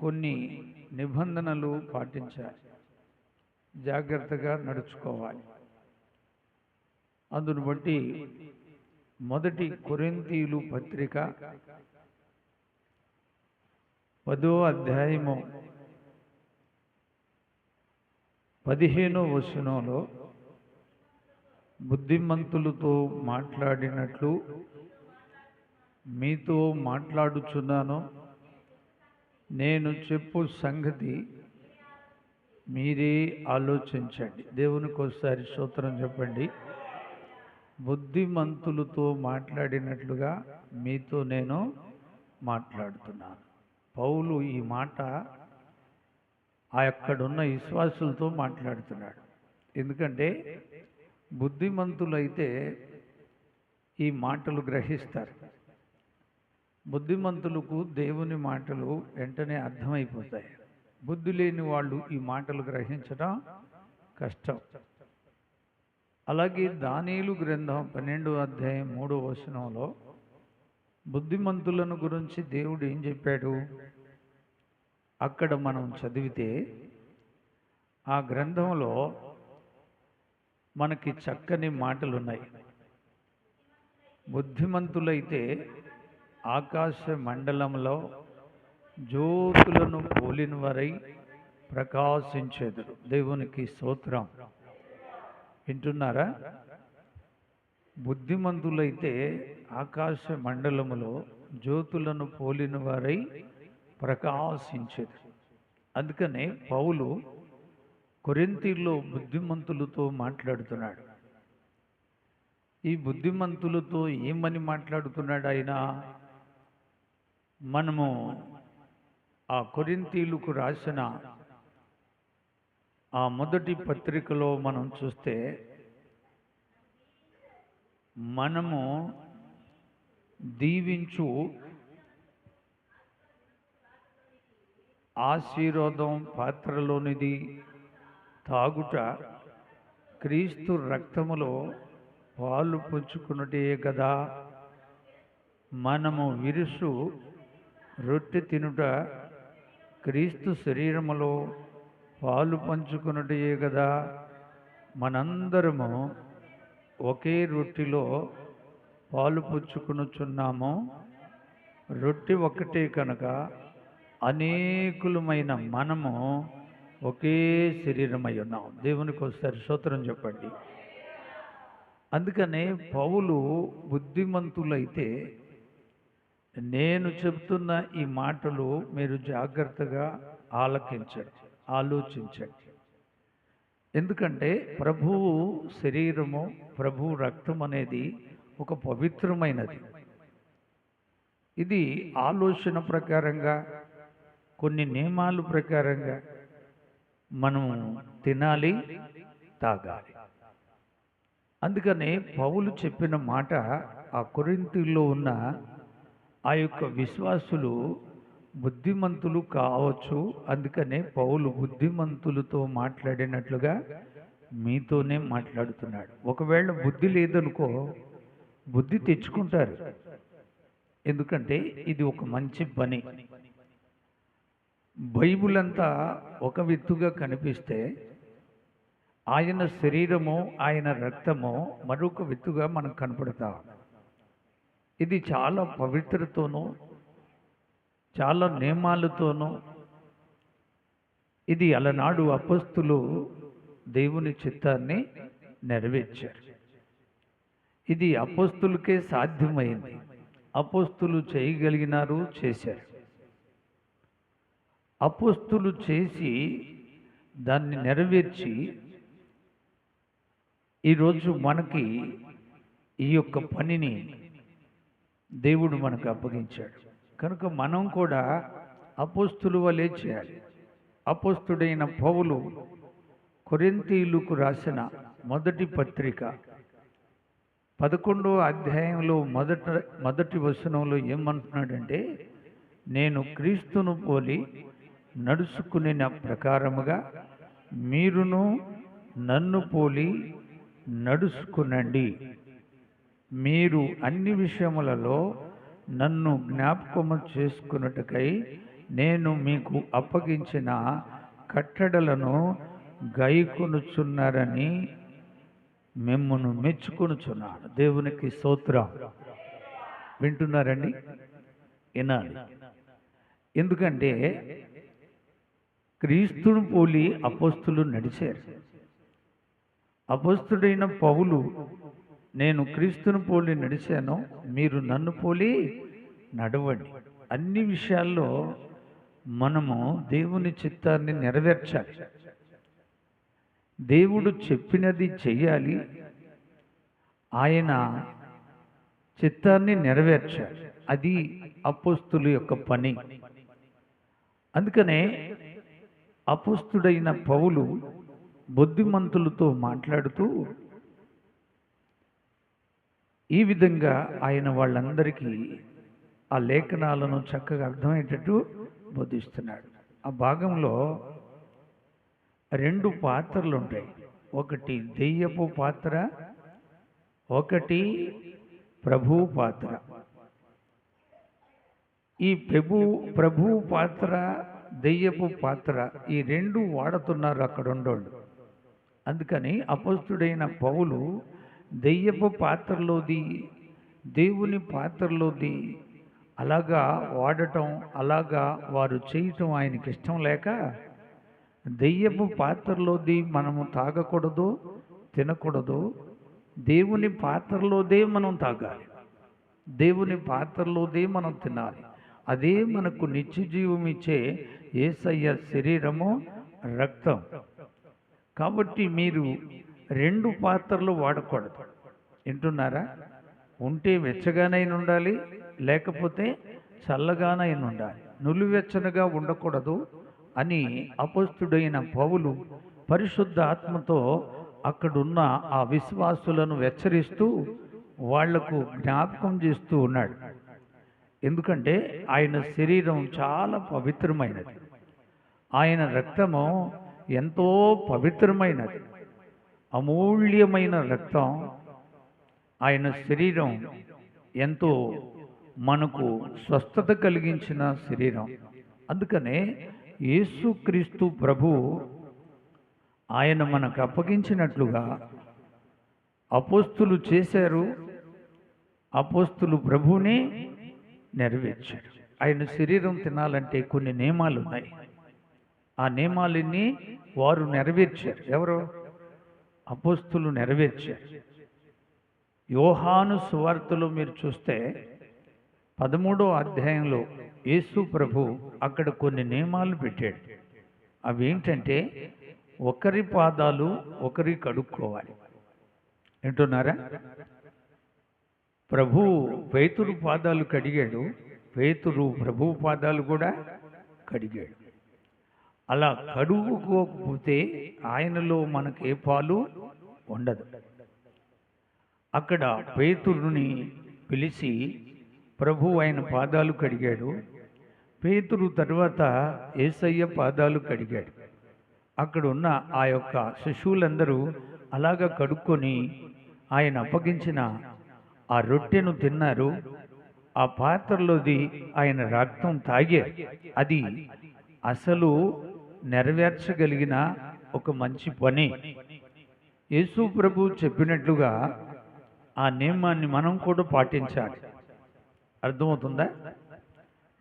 కొన్ని నిబంధనలు పాటించాలి, జాగ్రత్తగా నడుచుకోవాలి. అందును బట్టి మొదటి కొరింథీయులు పత్రిక 10వ అధ్యాయము 15వ వచనంలో బుద్ధిమంతులతో మాట్లాడినట్లు మీతో మాట్లాడుచున్నాను, నేను చెప్పు సంగతి మీరే ఆలోచించండి. దేవునికి ఒకసారి స్తోత్రం చెప్పండి. బుద్ధిమంతులతో మాట్లాడినట్లుగా మీతో నేను మాట్లాడుతున్నాను. పౌలు ఈ మాట అక్కడున్న విశ్వాసులతో మాట్లాడుతున్నాడు. ఎందుకంటే బుద్ధిమంతులైతే ఈ మాటలు గ్రహిస్తారు. బుద్ధిమంతులకు దేవుని మాటలు వెంటనే అర్థమైపోతాయి. బుద్ధి లేని వాళ్ళు ఈ మాటలు గ్రహించడం కష్టం. అలాగే దానియేలు గ్రంథం 12వ అధ్యాయం 3వ వచనంలో బుద్ధిమంతులను గురించి దేవుడు ఏం చెప్పాడు? అక్కడ మనం చదివితే ఆ గ్రంథంలో మనకి చక్కని మాటలు ఉన్నాయి. బుద్ధిమంతులైతే ఆకాశ మండలంలో జ్యోతులను పోలిన వారై ప్రకాశించెదరు. దేవునికి స్తోత్రం. వింటున్నారా? బుద్ధిమంతులైతే ఆకాశ మండలములో జ్యోతులను పోలిన వారై ప్రకాశించెదరు. అందుకనే పౌలు కొరింథీయుల్లో బుద్ధిమంతులతో మాట్లాడుతున్నాడు. ఈ బుద్ధిమంతులతో ఏమని మాట్లాడుతున్నాడు ఆయన? మనము ఆ కొరింథీయులకు రాసిన ఆ మొదటి పత్రికలో మనం చూస్తే మనము దీవించు ఆశీర్వాదం పాత్రలోనిది తాగుట క్రీస్తు రక్తములో పాలు పుంజుకున్నటే కదా. మనము విరుసు రొట్టె తినుట క్రీస్తు శరీరములో పాలు పంచుకున్నటే కదా. మనందరము ఒకే రొట్టెలో పాలు పుచ్చుకునుచున్నాము. రొట్టె ఒక్కటే కనుక అనేకులమైన మనము ఒకే శరీరమై ఉన్నాం. దేవునికి ఒకసారి స్తోత్రం చెప్పండి. అందుకనే పౌలు బుద్ధిమంతులైతే నేను చెప్తున్న ఈ మాటలు మీరు జాగ్రత్తగా ఆలకించండి, ఆలోచించండి. ఎందుకంటే ప్రభువు శరీరము, ప్రభు రక్తం అనేది ఒక పవిత్రమైనది. ఇది ఆలోచన ప్రకారంగా, కొన్ని నియమాల ప్రకారంగా మనం తినాలి, తాగాలి. అందుకనే పౌలు చెప్పిన మాట ఆ కొరింథీయుల్లో ఉన్న ఆ యొక్క విశ్వాసులు బుద్ధిమంతులు కావచ్చు. అందుకనే పౌలు బుద్ధిమంతులతో మాట్లాడినట్లుగా మీతోనే మాట్లాడుతున్నాడు. ఒకవేళ బుద్ధి లేదనుకో, బుద్ధి తెచ్చుకుంటారు. ఎందుకంటే ఇది ఒక మంచి పని. బైబిల్ అంతా ఒక విత్తుగా కనిపిస్తే ఆయన శరీరము, ఆయన రక్తము మరొక విత్తుగా మనకు కనపడతాం. ఇది చాలా పవిత్రతోనూ చాలా నియమాలతోనూ ఇది అలనాడు అపొస్తలులు దేవుని చిత్తాన్ని నెరవేర్చారు. ఇది అపొస్తలులకే సాధ్యమైంది. అపొస్తలులు చేయగలిగినారు, చేశారు. అపొస్తలులు చేసి దాన్ని నెరవేర్చి ఈరోజు మనకి ఈ యొక్క పనిని దేవుడు మనకు అప్పగించాడు. కనుక మనం కూడా అపొస్తలుల వలె చేయాలి. అపొస్తలుడైన పౌలు కొరింథీయులకు రాసిన మొదటి పత్రిక 11వ అధ్యాయంలో మొదటి వచనంలో ఏమంటున్నాడంటే, నేను క్రీస్తును పోలి నడుచుకునే ప్రకారముగా మీరును నన్ను పోలి నడుచుకునండి. మీరు అన్ని విషయములలో నన్ను జ్ఞాపకము చేసుకున్నట్టుకై నేను మీకు అప్పగించిన కట్టడలను గైకొనుచున్నారని మిమ్మును మెచ్చుకొనుచున్నాను. దేవునికి స్తోత్రం. వింటున్నారండి? వినాలి. ఎందుకంటే క్రీస్తును పోలి అపోస్తులు నడిచారు. అపోస్తుడైన పౌలు, నేను క్రీస్తును పోలి నడిచాను, మీరు నన్ను పోలి నడవండి. అన్ని విషయాల్లో మనము దేవుని చిత్తాన్ని నెరవేర్చాలి. దేవుడు చెప్పినది చెయ్యాలి, ఆయన చిత్తాన్ని నెరవేర్చాలి. అది అపోస్తుల యొక్క పని. అందుకనే అపోస్తుడైన పౌలు బుద్ధిమంతులతో మాట్లాడుతూ ఈ విధంగా ఆయన వాళ్ళందరికీ ఆ లేఖనాలను చక్కగా అర్థమయ్యేటట్టు బోధిస్తున్నాడు. ఆ భాగంలో 2 పాత్రలు ఉంటాయి. ఒకటి దెయ్యపు పాత్ర, ఒకటి ప్రభువు పాత్ర. ఈ ప్రభువు పాత్ర, దెయ్యపు పాత్ర, ఈ 2 వాడుతున్నారు అక్కడ ఉండోళ్ళు. అందుకని అపోస్తుడైన పౌలు దెయ్యపు పాత్రలోది, దేవుని పాత్రలోది అలాగా వాడటం, అలాగా వారు చేయటం ఆయనకి ఇష్టం లేక, దెయ్యపు పాత్రలోది మనము తాగకూడదు, తినకూడదు, దేవుని పాత్రలోదే మనం తాగాలి, దేవుని పాత్రలోదే మనం తినాలి. అదే మనకు నిత్య జీవం ఇచ్చే యేసయ్య శరీరము, రక్తం. కాబట్టి మీరు 2 పాత్రలు వాడకూడదు. వింటున్నారా? ఉంటే వెచ్చగానైనా ఉండాలి, లేకపోతే చల్లగానైనా ఉండాలి. నులివెచ్చనగా ఉండకూడదు అని అపోస్తుడైన పౌలు పరిశుద్ధ ఆత్మతో అక్కడున్న ఆ విశ్వాసులను హెచ్చరిస్తూ వాళ్లకు జ్ఞాపకం చేస్తూ ఉన్నాడు. ఎందుకంటే ఆయన శరీరం చాలా పవిత్రమైనది, ఆయన రక్తము ఎంతో పవిత్రమైనది, అమూల్యమైన రక్తం. ఆయన శరీరం ఎంతో మనకు స్వస్థత కలిగించిన శరీరం. అందుకనే యేసుక్రీస్తు ప్రభు ఆయన మనకు అప్పగించినట్లుగా అపోస్తులు చేశారు, అపోస్తులు ప్రభువుని నెరవేర్చారు. ఆయన శరీరం తినాలంటే కొన్ని నియమాలు ఉన్నాయి. ఆ నియమాలన్నీ వారు నెరవేర్చారు. ఎవరు? అపోస్తులు నెరవేర్చారు. యోహాను సువార్తలో మీరు చూస్తే 13వ అధ్యాయంలో యేసు ప్రభు అక్కడ కొన్ని నియమాలు పెట్టాడు. అవి ఏంటంటే ఒకరి పాదాలు ఒకరి కడుక్కోవాలి. వింటున్నారా? ప్రభు పేతురు పాదాలు కడిగాడు, పేతురు ప్రభు పాదాలు కూడా కడిగాడు. అలా కడుక్కోకపోతే ఆయనలో మనకు ఏ పాలు ఉండదు. అక్కడ పేతురుని పిలిచి ప్రభు ఆయన పాదాలు కడిగాడు. పేతురు తర్వాత యేసయ్య పాదాలు కడిగాడు. అక్కడ ఉన్న ఆ యొక్క శిశువులందరూ అలాగా కడుక్కొని ఆయన అప్పగించిన ఆ రొట్టెను తిన్నారు. ఆ పాత్రలోది ఆయన రక్తం తాగారు. అది అసలు నెరవేర్చగలిగిన ఒక మంచి పని. యేసు ప్రభు చెప్పినట్లుగా ఆ నియమాన్ని మనం కూడా పాటించాలి. అర్థమవుతుందా?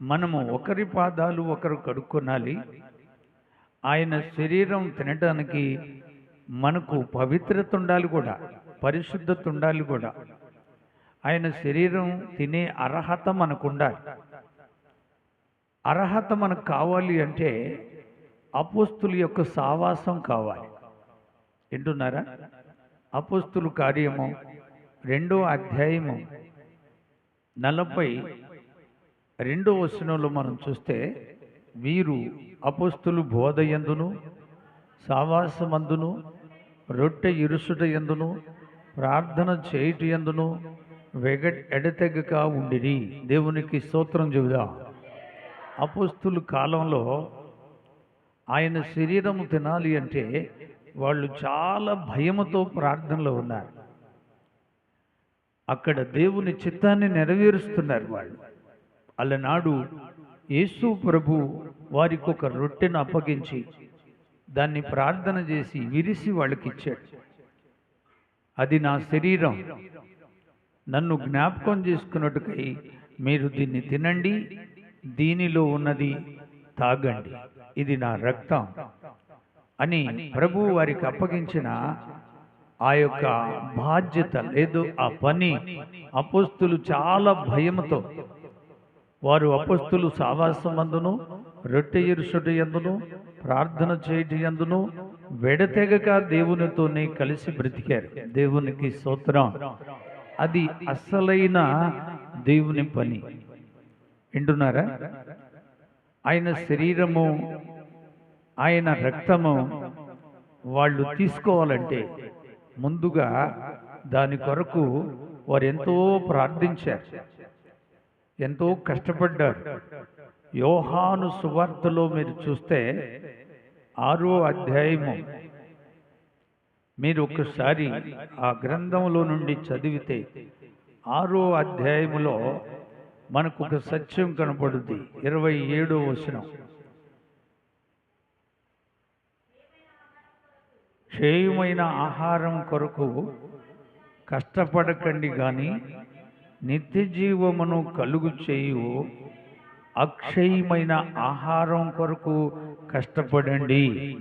మనము ఒకరి పాదాలు ఒకరు కడుక్కొనాలి. ఆయన శరీరం తినడానికి మనకు పవిత్రత ఉండాలి కూడా, పరిశుద్ధత ఉండాలి కూడా. ఆయన శరీరం తినే అర్హత మనకు ఉండాలి. అర్హత మనకు కావాలి అంటే అపోస్తుల యొక్క సావాసం కావాలి. వింటున్నారా? అపోస్తుల కార్యము 2వ అధ్యాయము 42వ వచనంలో మనం చూస్తే, వీరు అపోస్తులు బోధ యందును సావాసమందును రొట్టె ఇరుసుట యందును ప్రార్థన చేయుట యందును ఎడతెగక ఉండిరి. దేవునికి స్తోత్రం చెబుదాం. అపోస్తుల కాలంలో ఆయన శరీరము తినాలి అంటే వాళ్ళు చాలా భయముతో ప్రార్థనలో ఉన్నారు. అక్కడ దేవుని చిత్తాన్ని నెరవేరుస్తున్నారు వాళ్ళు. అలనాడు యేసు ప్రభు వారికి ఒక రొట్టెను అప్పగించి దాన్ని ప్రార్థన చేసి విరిసి వాళ్ళకి ఇచ్చాడు. అది నా శరీరం, నన్ను జ్ఞాపకం చేసుకున్నట్టుకై మీరు దీన్ని తినండి, దీనిలో ఉన్నది తాగండి, ఇది నా రక్తం అని ప్రభు వారికి అప్పగించిన ఆ యొక్క బాధ్యత లేదు, ఆ పని అపోస్తులు చాలా భయముతో వారు అపోస్తులు సావాసమందును రొట్టె ఇరుసుట యందును ప్రార్థన చేయట యందును వెడతెగక దేవునితోనే కలిసి బ్రతికారు. దేవునికి స్తోత్రం. అది అసలైన దేవుని పని. వింటున్నారా? ఆయన శరీరము, ఆయన రక్తము వాళ్ళు తీసుకోవాలంటే ముందుగా దాని కొరకు వారు ఎంతో ప్రార్థించారు, ఎంతో కష్టపడ్డారు. యోహాను సువార్తలో మీరు చూస్తే 6వ అధ్యాయము మీరు ఒక్కసారి ఆ గ్రంథంలో నుండి చదివితే 6వ అధ్యాయములో మనకు ఒక సత్యం కనపడుద్ది. 27వ వచనం, క్షయమైన ఆహారం కొరకు కష్టపడకండి గాని నిత్య జీవమును కలుగు చేయు అక్షయమైన ఆహారం కొరకు కష్టపడండి.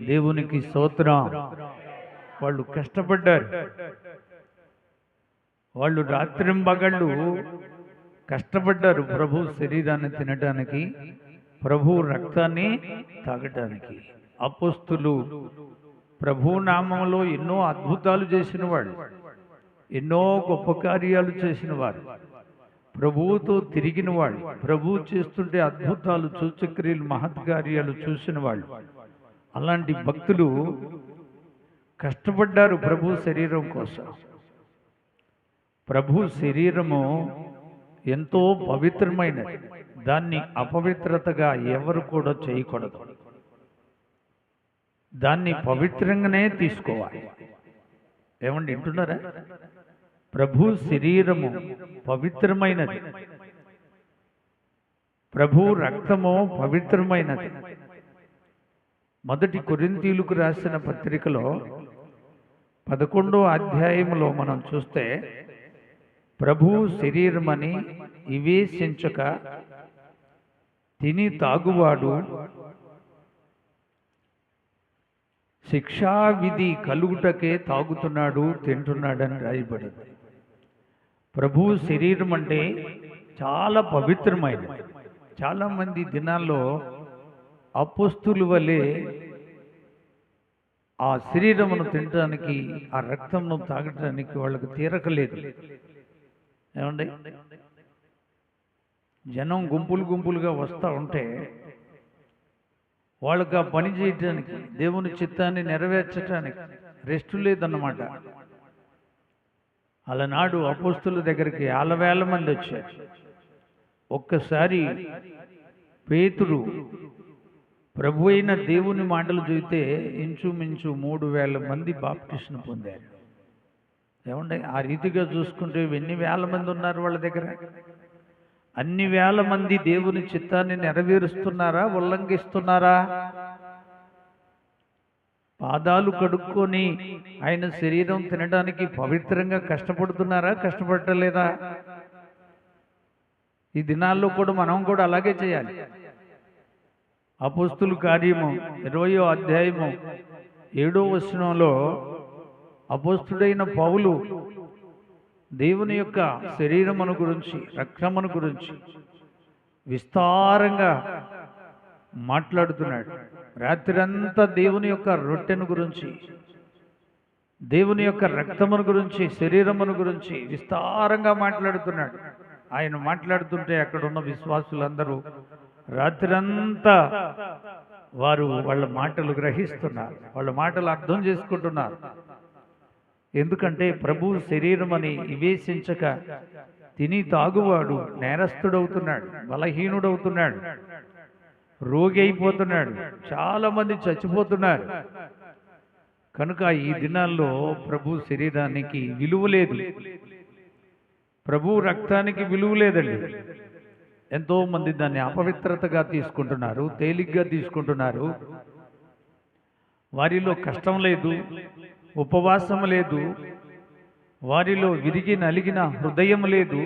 దేవునికి స్తోత్రం. వాళ్ళు కష్టపడ్డారు. వాళ్ళు రాత్రింబగళ్ళు కష్టపడ్డారు ప్రభు శరీరాన్ని తినడానికి, ప్రభు రక్తాన్ని తాగటానికి. అపోస్తులు ప్రభు నామంలో ఎన్నో అద్భుతాలు చేసిన వాళ్ళు, ఎన్నో గొప్ప కార్యాలు చేసిన వారు, ప్రభువుతో తిరిగిన వాళ్ళు, ప్రభువు చేస్తుంటే అద్భుతాలు, సూచక్రియలు, మహత్కార్యాలు చూసిన వాళ్ళు. అలాంటి భక్తులు కష్టపడ్డారు ప్రభు శరీరం కోసం. ప్రభు శరీరము ఎంతో పవిత్రమైనది, దాన్ని అపవిత్రతగా ఎవరు కూడా చేయకూడదు. దాన్ని పవిత్రంగానే తీసుకోవాలి. ఏమండి, వింటున్నారా? ప్రభు శరీరము పవిత్రమైనది, ప్రభు రక్తము పవిత్రమైనది. మొదటి కొరింథీయులకు రాసిన పత్రికలో 11వ అధ్యాయంలో మనం చూస్తే ప్రభు శరీరమని వివేచించక తిని తాగువాడు శిక్షావిధి కలుగుటకే తాగుతున్నాడు, తింటున్నాడని రాయబడింది. ప్రభు శరీరం అంటే చాలా పవిత్రమైనది. చాలామంది దినాల్లో అపోస్తుల వలె ఆ శరీరమును తినడానికి, ఆ రక్తమును తాగటానికి వాళ్ళకు తీరకలేదు. ఏమండి, జనం గుంపులు గుంపులుగా వస్తూ ఉంటే వాళ్ళకి ఆ పని చేయటానికి, దేవుని చిత్తాన్ని నెరవేర్చడానికి రెస్ట్ లేదన్నమాట. అలనాడు అపోస్తుల దగ్గరికి 50,000 మంది వచ్చారు. ఒక్కసారి పేతురు ప్రభు అయిన దేవుని మాటలు చూస్తే ఇంచుమించు 3,000 మంది బాప్టిస్టును పొందారు. ఏమండి, ఆ రీతిగా చూసుకుంటే ఎన్ని వేల మంది ఉన్నారు వాళ్ళ దగ్గర? అన్ని వేల మంది దేవుని చిత్తాన్ని నెరవేరుస్తున్నారా, ఉల్లంఘిస్తున్నారా? పాదాలు కడుక్కొని ఆయన శరీరం తినడానికి పవిత్రంగా కష్టపడుతున్నారా, కష్టపడలేదా? ఈ దినాల్లో కూడా మనం కూడా అలాగే చేయాలి. అపోస్తుల కార్యము 20వ అధ్యాయము 7వ వచనంలో అపోస్తుడైన పౌలు దేవుని యొక్క శరీరమును గురించి, రక్తమును గురించి విస్తారంగా మాట్లాడుతున్నాడు. రాత్రంతా దేవుని యొక్క రొట్టెను గురించి, దేవుని యొక్క రక్తమును గురించి, శరీరమును గురించి విస్తారంగా మాట్లాడుతున్నాడు. ఆయన మాట్లాడుతుంటే అక్కడ ఉన్న విశ్వాసులందరూ రాత్రంతా వారు వాళ్ళ మాటలు గ్రహిస్తున్నారు, వాళ్ళ మాటలు అర్థం చేసుకుంటున్నారు. ఎందుకంటే ప్రభు శరీరం అని వివేచించక తిని తాగువాడు నేరస్తుడవుతున్నాడు, బలహీనుడవుతున్నాడు, రోగి అయిపోతున్నాడు, చాలా మంది చచ్చిపోతున్నారు. కనుక ఈ దినాల్లో ప్రభు శరీరానికి విలువ లేదు, ప్రభు రక్తానికి విలువ లేదండి. ఎంతోమంది దాన్ని అపవిత్రతగా తీసుకుంటున్నారు, తేలిగ్గా తీసుకుంటున్నారు. వారిలో కష్టం లేదు, ఉపవాసం లేదు, వారిలో విరిగి నలిగిన హృదయం లేదు,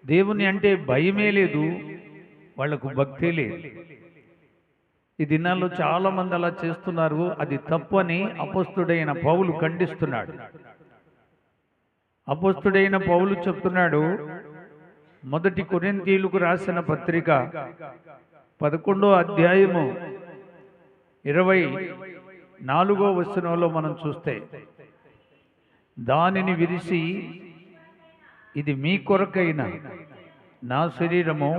దేవుని అంటే భయమే లేదు, వాళ్లకు భక్తే లేదు. ఈ దినాల్లో చాలా మంది అలా చేస్తున్నారు. అది తప్పు అని అపోస్తుడైన పౌలు ఖండిస్తున్నాడు. అపోస్తుడైన పౌలు చెప్తున్నాడు, మొదటి కొరింథీయులకు రాసిన పత్రిక 11వ అధ్యాయము 24వ వచనంలో మనం చూస్తే, దానిని విరిసి ఇది మీ కొరకైన నా శరీరము,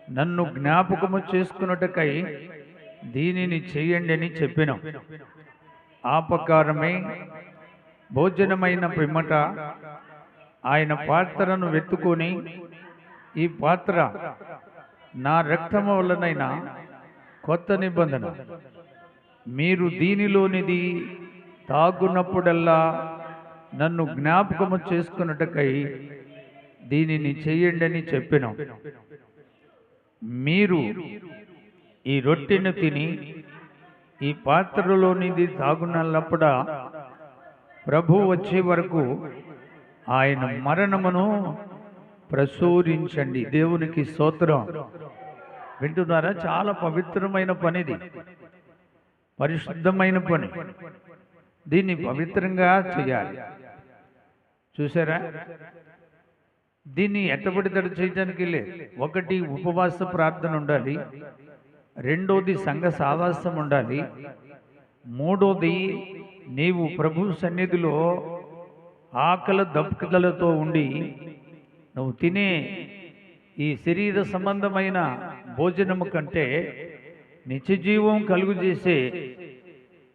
నన్ను జ్ఞాపకము చేసుకున్నటకై దీనిని చేయండి అని చెప్పిన. ఆ ప్రకారమే భోజనమైన పిమ్మట ఆయన పాత్రను వెత్తుకొని, ఈ పాత్ర నా రక్తము వలనైన కొత్త నిబంధన, మీరు దీనిలోనిది తాగునప్పుడల్లా నన్ను జ్ఞాపకము చేసుకున్నటకై దీనిని చేయండి అని చెప్పిన. మీరు ఈ రొట్టెను తిని ఈ పాత్రలోనిది తాగునప్పుడు ప్రభు వచ్చే వరకు ఆయన మరణమును ప్రచురించండి. దేవునికి స్తోత్రం. వింటున్నారా? చాలా పవిత్రమైన పనిది, పరిశుద్ధమైన పని. దీన్ని పవిత్రంగా చేయాలి. చూసారా? దీన్ని ఎట్టబడితడు చేయడానికి లేదు. ఒకటి, ఉపవాస ప్రార్థన ఉండాలి. రెండోది, సంఘ సావాసం ఉండాలి. మూడోది, నీవు ప్రభు సన్నిధిలో ఆకలి దప్పుదలతో ఉండి నువ్వు తినే ఈ శరీర సంబంధమైన భోజనము కంటే నిత్యజీవం కలుగు చేసే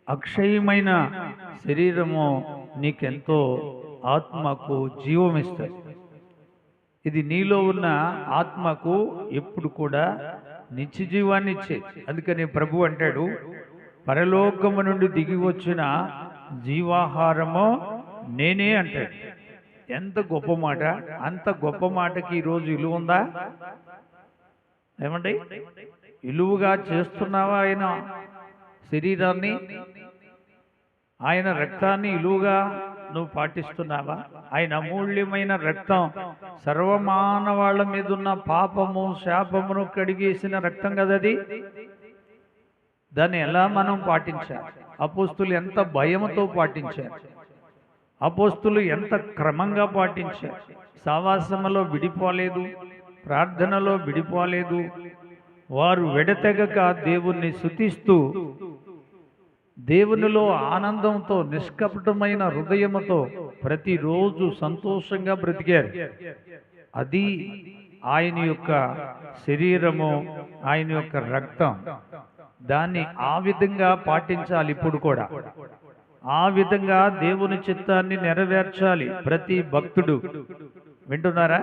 అక్షయమైన శరీరము నీకెంతో ఆత్మకు జీవం ఇస్తుంది. ఇది నీలో ఉన్న ఆత్మకు ఎప్పుడు కూడా నిత్య జీవాన్ని ఇచ్చే. అందుకని ప్రభు అంటాడు, పరలోకము నుండి దిగి వచ్చిన జీవాహారము నేనే అంటాడు. ఎంత గొప్ప మాట! అంత గొప్ప మాటకి ఈరోజు విలువ ఉందా? ఏమండి, విలువగా చేస్తున్నావా ఆయన శరీరాన్ని, ఆయన రక్తాన్ని విలువగా నువ్వు పాటిస్తున్నావా? ఆయన అమూల్యమైన రక్తం సర్వమానవాళ్ళ మీద ఉన్న పాపము శాపమును కడిగేసిన రక్తం కదది. దాన్ని ఎలా మనం పాటించాలి? అపోస్తులు ఎంత భయముతో పాటించారు, అపోస్తులు ఎంత క్రమంగా పాటించారు. సావాసములో విడిపోలేదు, ప్రార్థనలో విడిపోలేదు. వారు వెడతెగక దేవుణ్ణి స్తుతిస్తూ దేవునిలో ఆనందంతో నిష్కపటమైన హృదయముతో ప్రతిరోజు సంతోషంగా బ్రతికారు. అది ఆయన యొక్క శరీరము, ఆయన యొక్క రక్తం. దాన్ని ఆ విధంగా పాటించాలి. ఇప్పుడు కూడా ఆ విధంగా దేవుని చిత్తాన్ని నెరవేర్చాలి ప్రతి భక్తుడు. వింటున్నారా?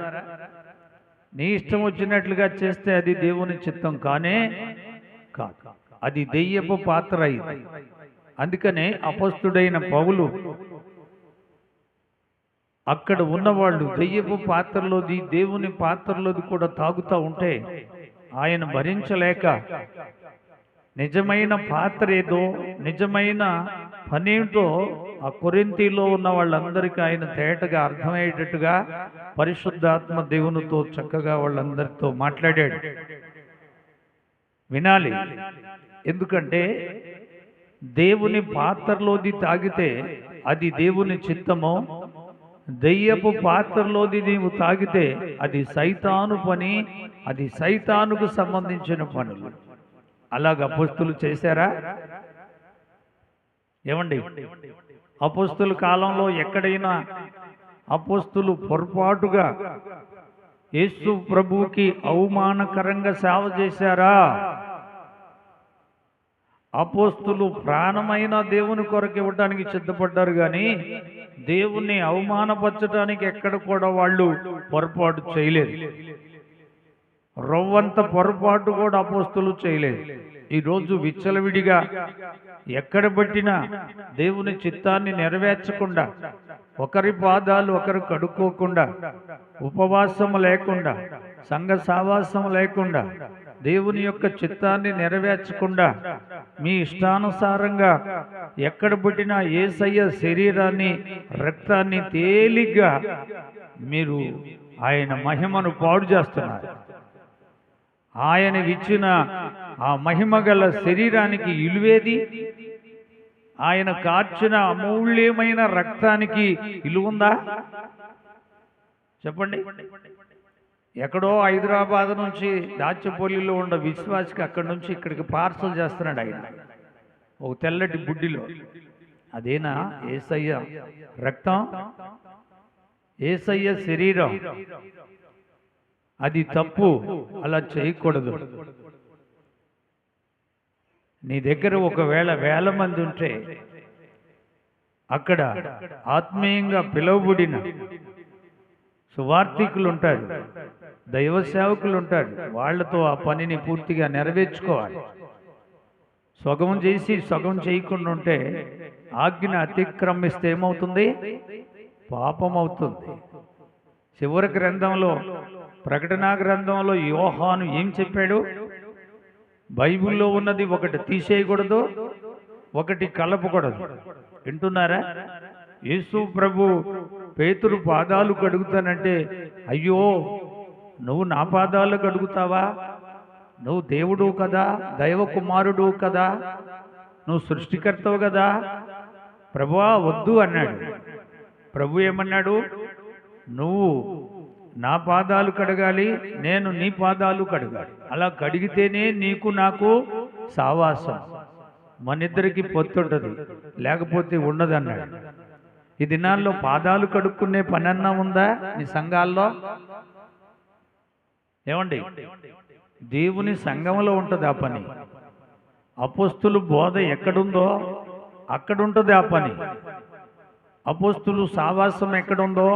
నీ ఇష్టం వచ్చినట్లుగా చేస్తే అది దేవుని చిత్తం కానే కాదు. అది దెయ్యపు పాత్ర అయింది. అందుకనే అపొస్తలుడైన పౌలు అక్కడ ఉన్నవాళ్ళు దెయ్యపు పాత్రలోది, దేవుని పాత్రలోది కూడా తాగుతూ ఉంటే ఆయన భరించలేక నిజమైన పాత్ర ఏదో, నిజమైన పనేంటో ఆ కొరింథీలో ఉన్న వాళ్ళందరికీ ఆయన తేటగా అర్థమయ్యేటట్టుగా పరిశుద్ధాత్మ దేవునితో చక్కగా వాళ్ళందరితో మాట్లాడాడు. వినాలి. ఎందుకంటే దేవుని పాత్రలోది తాగితే అది దేవుని చిత్తము, దెయ్యపు పాత్రలోది నీవు తాగితే అది సైతాను పని, అది సైతానుకు సంబంధించిన పనులు. అలాగ అపోస్తులు చేశారా? ఏమండి, అపోస్తుల కాలంలో ఎక్కడైనా అపోస్తులు పొరపాటుగా యేసు ప్రభువుకి అవమానకరంగా సేవ చేశారా? అపోస్తులు ప్రాణమైన దేవుని కొరకు ఇవ్వడానికి సిద్ధపడ్డారు, కానీ దేవుణ్ణి అవమానపరచడానికి ఎక్కడ కూడా వాళ్ళు పొరపాటు చేయలేదు. రవ్వంత పొరపాటు కూడా అపోస్తులు చేయలేదు. ఈరోజు విచ్చలవిడిగా ఎక్కడ పట్టినా దేవుని చిత్తాన్ని నెరవేర్చకుండా, ఒకరి పాదాలు ఒకరు కడుక్కోకుండా, ఉపవాసం లేకుండా, సంఘ సావాసం లేకుండా, దేవుని యొక్క చిత్తాన్ని నెరవేర్చకుండా, మీ ఇష్టానుసారంగా ఎక్కడ పుట్టినా యేసయ్య శరీరాన్ని, రక్తాన్ని తేలిగ్గా మీరు ఆయన మహిమను పాడు చేస్తున్నారు. ఆయన ఇచ్చిన ఆ మహిమ గల శరీరానికి విలువేది? ఆయన కార్చిన అమూల్యమైన రక్తానికి విలువుందా? చెప్పండి. ఎక్కడో హైదరాబాద్ నుంచి దాచపల్లిలో ఉన్న విశ్వాసికి అక్కడి నుంచి ఇక్కడికి పార్సల్ చేస్తున్నాడు ఆయన, ఒక తెల్లటి బుడ్డిలో. అదేనా యేసయ్య రక్తం, యేసయ్య శరీరం? అది తప్పు, అలా చేయకూడదు. నీ దగ్గర ఒకవేళ 1000 మంది ఉంటే అక్కడ ఆత్మీయంగా పిలువబడిన సువార్థికులు ఉంటారు, దైవ సేవకులు ఉంటారు. వాళ్లతో ఆ పనిని పూర్తిగా నెరవేర్చుకోవాలి. సగం చేసి సగం చేయకుండా ఉంటే ఆజ్ఞ అతిక్రమిస్తే ఏమవుతుంది? పాపం అవుతుంది. చివరి గ్రంథంలో, ప్రకటనా గ్రంథంలో యోహాను ఏం చెప్పాడు? బైబిల్లో ఉన్నది ఒకటి తీసేయకూడదు, ఒకటి కలపకూడదు. వింటున్నారా? యేసు ప్రభు పేతురు పాదాలు కడుగుతానంటే, అయ్యో నువ్వు నా పాదాలు కడుగుతావా? నువ్వు దేవుడు కదా, దైవ కుమారుడు కదా, నువ్వు సృష్టికర్తవు కదా, ప్రభువా వద్దు అన్నాడు. ప్రభు ఏమన్నాడు? నువ్వు నా పాదాలు కడగాలి, నేను నీ పాదాలు కడగాలి. అలా కడిగితేనే నీకు నాకు సావాసం, మనిద్దరికి పొత్తుంటది, లేకపోతే ఉండదన్నాడు. ఈ దినాల్లో పాదాలు కడుక్కునే పనన్నా ఉందా నీ సంఘాల్లో? ఏమండి, దేవుని సంఘంలో ఉంటుంది ఆ పని. అపోస్తులు బోధ ఎక్కడుందో అక్కడుంటుంది ఆ పని. అపోస్తులు సావాసం ఎక్కడుందో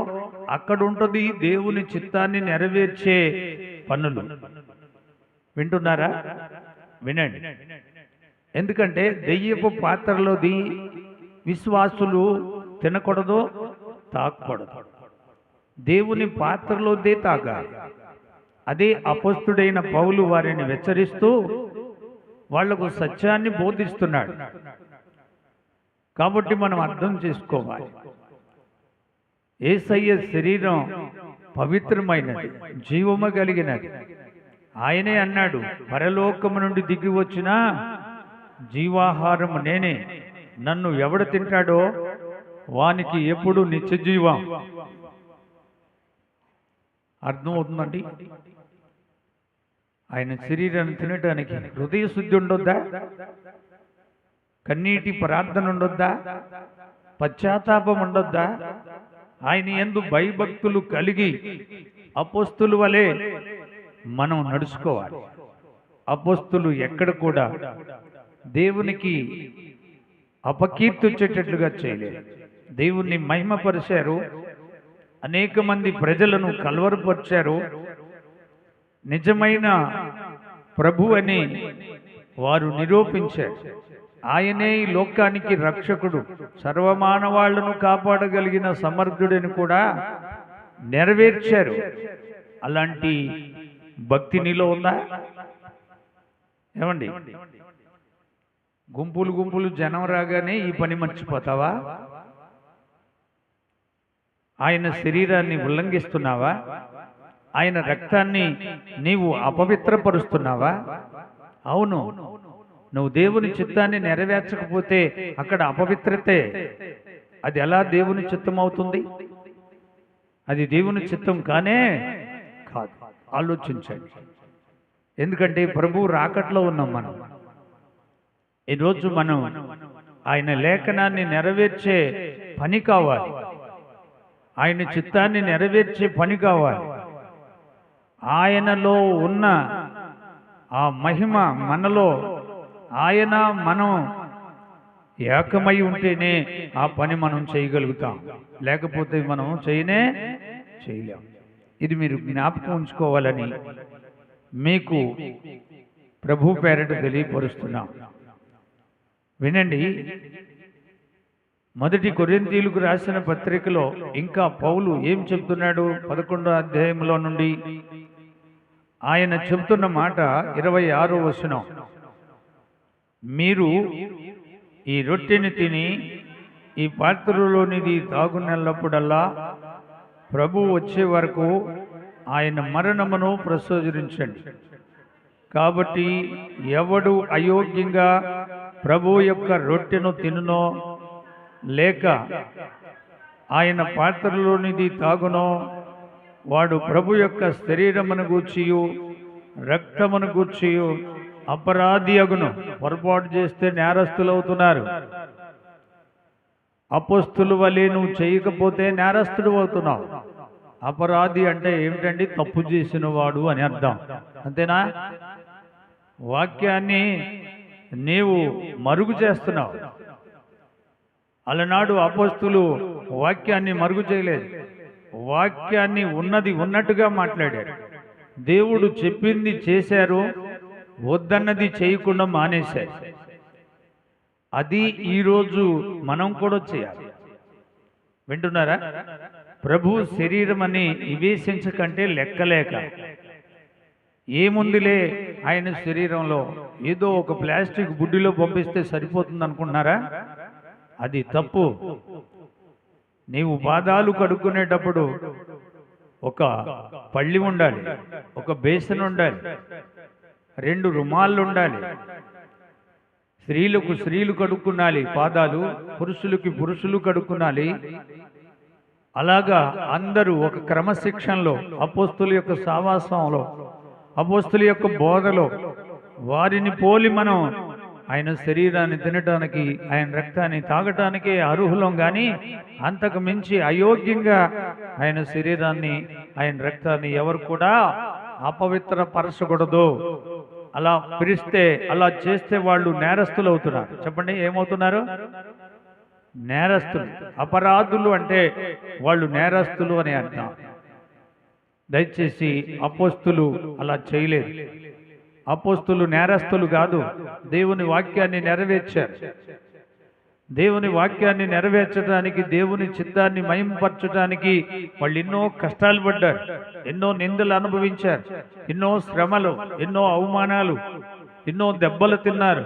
అక్కడుంటుంది దేవుని చిత్తాన్ని నెరవేర్చే పనులు. వింటున్నారా? వినండి. ఎందుకంటే దెయ్యపు పాత్రలోది విశ్వాసులు తినకూడదు, తాగకూడదు. దేవుని పాత్రలోదే తాగాలి. అదే అపోస్తుడైన పౌలు వారిని హెచ్చరిస్తూ వాళ్లకు సత్యాన్ని బోధిస్తున్నాడు. కాబట్టి మనం అర్థం చేసుకోవాలి, యేసయ్య శరీరం పవిత్రమైనది, జీవము కలిగినది. ఆయనే అన్నాడు, పరలోకము నుండి దిగి వచ్చిన జీవాహారము నేనే, నన్ను ఎవడు తింటాడో వానికి ఎప్పుడు నిత్య జీవం. అర్థమవుతుందండి? ఆయన శరీరాన్ని తినటానికి హృదయ శుద్ధి ఉండొద్దా? కన్నీటి ప్రార్థన ఉండొద్దా? పశ్చాత్తాపం ఉండొద్దా? ఆయన యందు భయభక్తులు కలిగి అపోస్తుల వలె మనం నడుచుకోవాలి. అపోస్తులు ఎక్కడ కూడా దేవునికి అపకీర్తి వచ్చేటట్లుగా చేయలేదు. దేవుణ్ణి మహిమపరిచారు, అనేక మంది ప్రజలను కలవరపరిచారు. నిజమైన ప్రభు అని వారు నిరూపించారు. ఆయనే ఈ లోకానికి రక్షకుడు, సర్వమానవాళ్లను కాపాడగలిగిన సమర్థుడిని కూడా నెరవేర్చారు. అలాంటి భక్తి నీలో ఉందా? ఏమండి, గుంపులు గుంపులు జనం రాగానే ఈ పని మర్చిపోతావా? ఆయన శరీరాన్ని ఉల్లంఘిస్తున్నావా? ఆయన రక్తాన్ని నీవు అపవిత్రపరుస్తున్నావా? అవును, నువ్వు దేవుని చిత్తాన్ని నెరవేర్చకపోతే అక్కడ అపవిత్రతే. అది ఎలా దేవుని చిత్తం అవుతుంది? అది దేవుని చిత్తం కానే కాదు. ఆలోచించండి. ఎందుకంటే ప్రభు రాకట్లో ఉన్నాం మనం. ఈరోజు మనం ఆయన లేఖనాన్ని నెరవేర్చే పని కావాలి, ఆయన చిత్తాన్ని నెరవేర్చే పని కావాలి. ఆయనలో ఉన్న ఆ మహిమ మనలో, ఆయన మనం ఏకమై ఉంటేనే ఆ పని మనం చేయగలుగుతాం, లేకపోతే మనం చేయలేం. ఇది మీరు జ్ఞాపకం ఉంచుకోవాలని మీకు ప్రభు పేరట తెలియపరుస్తున్నాం. వినండి. మొదటి కొరింథీయులకు రాసిన పత్రికలో ఇంకా పౌలు ఏం చెప్తున్నాడు? 11వ అధ్యాయంలో నుండి ఆయన చెబుతున్న మాట 26వ వచనం, మీరు ఈ రొట్టెని తిని ఈ పాత్రలోనిది తాగునెల్లప్పుడల్లా ప్రభు వచ్చే వరకు ఆయన మరణమును ప్రచురించండి. కాబట్టి ఎవడు అయోగ్యంగా ప్రభు యొక్క రొట్టెను తినునో లేక ఆయన పాత్రలోనిది తాగునో వాడు ప్రభు యొక్క శరీరమును గూర్చియు రక్తమును గూర్చియు అపరాధి అగును. పొరపాటు చేస్తే నేరస్తులు అవుతున్నారు. అపోస్తుల వలె నువ్వు చేయకపోతే నేరస్తుడు అవుతున్నావు. అపరాధి అంటే ఏమిటండి? తప్పు చేసిన వాడు అని అర్థం, అంతేనా? వాక్యాన్ని నీవు మరుగు చేస్తున్నావు. అలనాడు అపోస్తులు వాక్యాన్ని మరుగు చేయలేదు. వాక్యాన్ని ఉన్నది ఉన్నట్టుగా మాట్లాడారు. దేవుడు చెప్పింది చేశారు, వద్దన్నది చేయకుండా మానేశారు. అది ఈరోజు మనం కూడా చేయాలి. వింటున్నారా? ప్రభు శరీరం అని వివేచించకంటే లెక్కలేక ఏముందిలే ఆయన శరీరంలో, ఏదో ఒక ప్లాస్టిక్ బుడ్డిలో పంపిస్తే సరిపోతుంది అనుకుంటున్నారా? అది తప్పు. నీవు పాదాలు కడుక్కునేటప్పుడు ఒక పళ్ళి ఉండాలి, ఒక బేసన్ ఉండాలి, 2 రుమాళ్ళు ఉండాలి. స్త్రీలకు స్త్రీలు కడుక్కునాలి పాదాలు, పురుషులకి పురుషులు కడుక్కునాలి. అలాగా అందరూ ఒక క్రమశిక్షణలో, అపోస్తుల యొక్క సావాసంలో, అపోస్తుల యొక్క బోధలో వారిని పోలి మనం ఆయన శరీరాన్ని తినటానికి, ఆయన రక్తాన్ని తాగటానికే అర్హులం. కానీ అంతకు మించి అయోగ్యంగా ఆయన శరీరాన్ని, ఆయన రక్తాన్ని ఎవరు కూడా అపవిత్రపరచకూడదు. అలా పిలిస్తే, అలా చేస్తే వాళ్ళు నేరస్తులు అవుతున్నారు. చెప్పండి, ఏమవుతున్నారు? నేరస్తులు. అపరాధులు అంటే వాళ్ళు నేరస్తులు అని అర్థం. దయచేసి అపోస్తులు అలా చేయలేదు. అపోస్తులు నేరస్తులు కాదు, దేవుని వాక్యాన్ని నెరవేర్చారు. దేవుని వాక్యాన్ని నెరవేర్చడానికి, దేవుని చిత్తాన్ని మహింపరచడానికి వాళ్ళు ఎన్నో కష్టాలు పడ్డారు, ఎన్నో నిందలు అనుభవించారు, ఎన్నో శ్రమలు, ఎన్నో అవమానాలు, ఎన్నో దెబ్బలు తిన్నారు.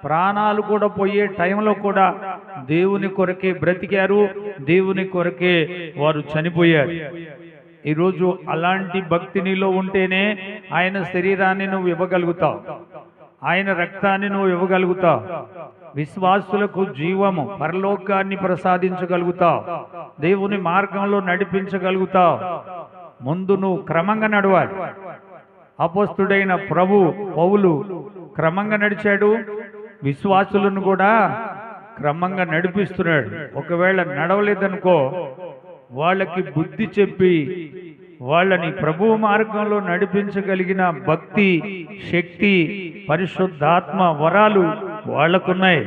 ప్రాణాలు కూడా పోయే టైంలో కూడా దేవుని కొరకే బ్రతికారు, దేవుని కొరకే వారు చనిపోయారు. ఈరోజు అలాంటి భక్తి నీలో ఉంటేనే ఆయన శరీరాన్ని నువ్వు ఇవ్వగలుగుతావు, ఆయన రక్తాన్ని నువ్వు ఇవ్వగలుగుతావు, విశ్వాసులకు జీవము, పరలోకాన్ని ప్రసాదించగలుగుతావు, దేవుని మార్గంలో నడిపించగలుగుతావు. ముందు నువ్వు క్రమంగా నడవాలి. అపోస్తుడైన పౌలు క్రమంగా నడిచాడు, విశ్వాసులను కూడా క్రమంగా నడిపిస్తున్నాడు. ఒకవేళ నడవలేదనుకో, వాళ్ళకి బుద్ధి చెప్పి వాళ్ళని ప్రభు మార్గంలో నడిపించగలిగిన భక్తి, శక్తి, పరిశుద్ధాత్మ వరాలు వాళ్ళకున్నాయి.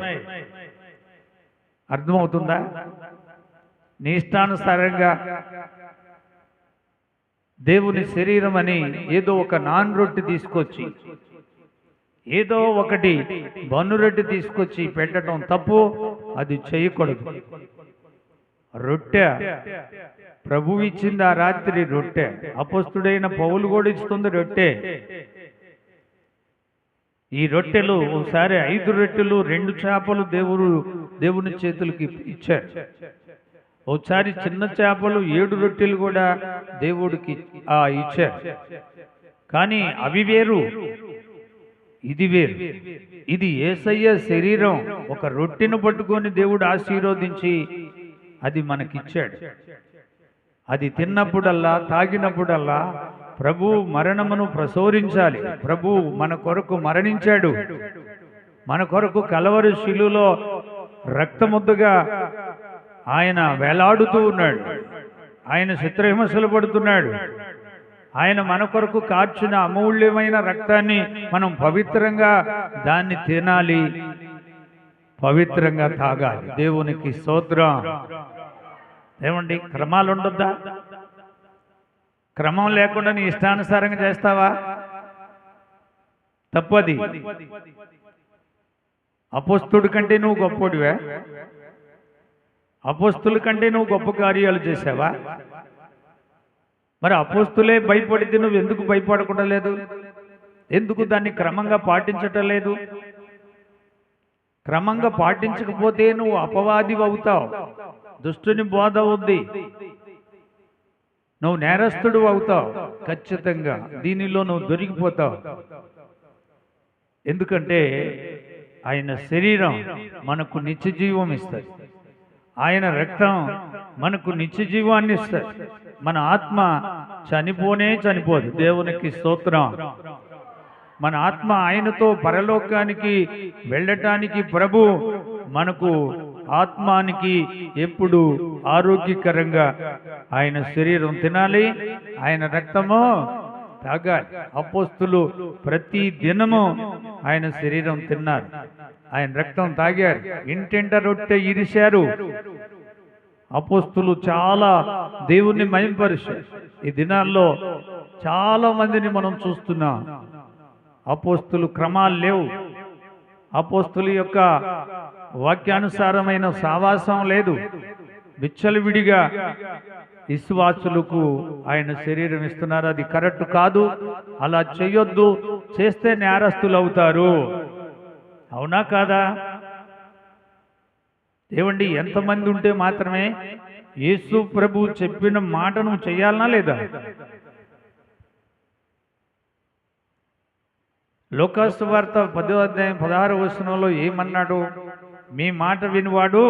అర్థమవుతుందా? నీ ఇష్టానుసారంగా దేవుని శరీరం అని ఏదో ఒక నాన్ రొట్టె తీసుకొచ్చి, ఏదో ఒకటి బన్ను రొట్టె తీసుకొచ్చి పెట్టడం తప్పు. అది చేయకూడదు. రొట్టె ప్రభు ఇచ్చింది. ఆ రాత్రి రొట్టె అపోస్తుడైన పౌలు కూడా ఇస్తుంది రొట్టె. ఈ రొట్టెలు ఒకసారి 5 రొట్టెలు 2 చేపలు దేవుని చేతులకి ఇచ్చారు. ఒకసారి చిన్న చేపలు 7 రొట్టెలు కూడా దేవుడికి ఇచ్చారు. కానీ అవి వేరు, ఇది వేరు. ఇది యేసయ్య శరీరం. ఒక రొట్టెను పట్టుకొని దేవుడు ఆశీర్వదించి అది మనకిచ్చాడు. అది తిన్నప్పుడల్లా, తాగినప్పుడల్లా ప్రభు మరణమును ప్రసోరించాలి. ప్రభు మన కొరకు మరణించాడు, మన కొరకు కలవరి శిలువలో రక్తముద్దగా ఆయన వేలాడుతూ ఉన్నాడు, ఆయన చిత్రహింసలు పడుతున్నాడు. ఆయన మన కొరకు కార్చిన అమూల్యమైన రక్తాన్ని మనం పవిత్రంగా దాన్ని తినాలి, పవిత్రంగా తాగాలి. దేవునికి స్తోత్రం. ఏమండి, క్రమాలు ఉండొద్దా? క్రమం లేకుండా నీ ఇష్టానుసారంగా చేస్తావా? తప్పది. అపోస్తుడి కంటే నువ్వు గొప్పోడివే? అపోస్తుల కంటే నువ్వు గొప్ప కార్యాలు చేసావా? మరి అపోస్తులే భయపడితే నువ్వు ఎందుకు భయపడకుండా లేదు? ఎందుకు దాన్ని క్రమంగా పాటించటం లేదు? క్రమంగా పాటించకపోతే నువ్వు అపవాది అవుతావు, దుష్టుని బోధ ఉంది, నువ్వు నేరస్తుడు అవుతావు. ఖచ్చితంగా దీనిలో నువ్వు దొరికిపోతావు. ఎందుకంటే ఆయన శరీరం మనకు నిత్య జీవం ఇస్తుంది, ఆయన రక్తం మనకు నిత్య జీవాన్ని ఇస్తుంది. మన ఆత్మ చనిపోదు. దేవునికి స్తోత్రం. మన ఆత్మ ఆయనతో పరలోకానికి వెళ్ళటానికి ప్రభు మనకు ఆత్మానికి ఎప్పుడు ఆరోగ్యకరంగా ఆయన శరీరం తినాలి, ఆయన రక్తము తాగాలి. అపోస్తులు ప్రతి దినము ఆయన శరీరం తిన్నారు, ఆయన రక్తం తాగారు, ఇంటింట రొట్టె ఇరిశారు. అపోస్తులు చాలా దేవుణ్ణి మహిమపరిచారు. ఈ దినాల్లో చాలా మందిని మనం చూస్తున్నాం. అపోస్తులు క్రమాలు లేవు, అపోస్తుల యొక్క వాక్యానుసారమైన సావాసం లేదు. విచ్చలవిడిగా విశ్వాసులకు ఆయన శరీరం ఇస్తున్నారు. అది కరెక్ట్ కాదు, అలా చేయొద్దు. చేస్తే నేరస్తులు అవుతారు. అవునా కాదా? ఏమండి, ఎంతమంది ఉంటే మాత్రమే యేసు ప్రభు చెప్పిన మాట నువ్వు చేయాలనా లేదా? లోకాసు వార్త 10వ అధ్యాయం 16వ వచనంలో ఏమన్నాడు? మీ మాట వినువాడు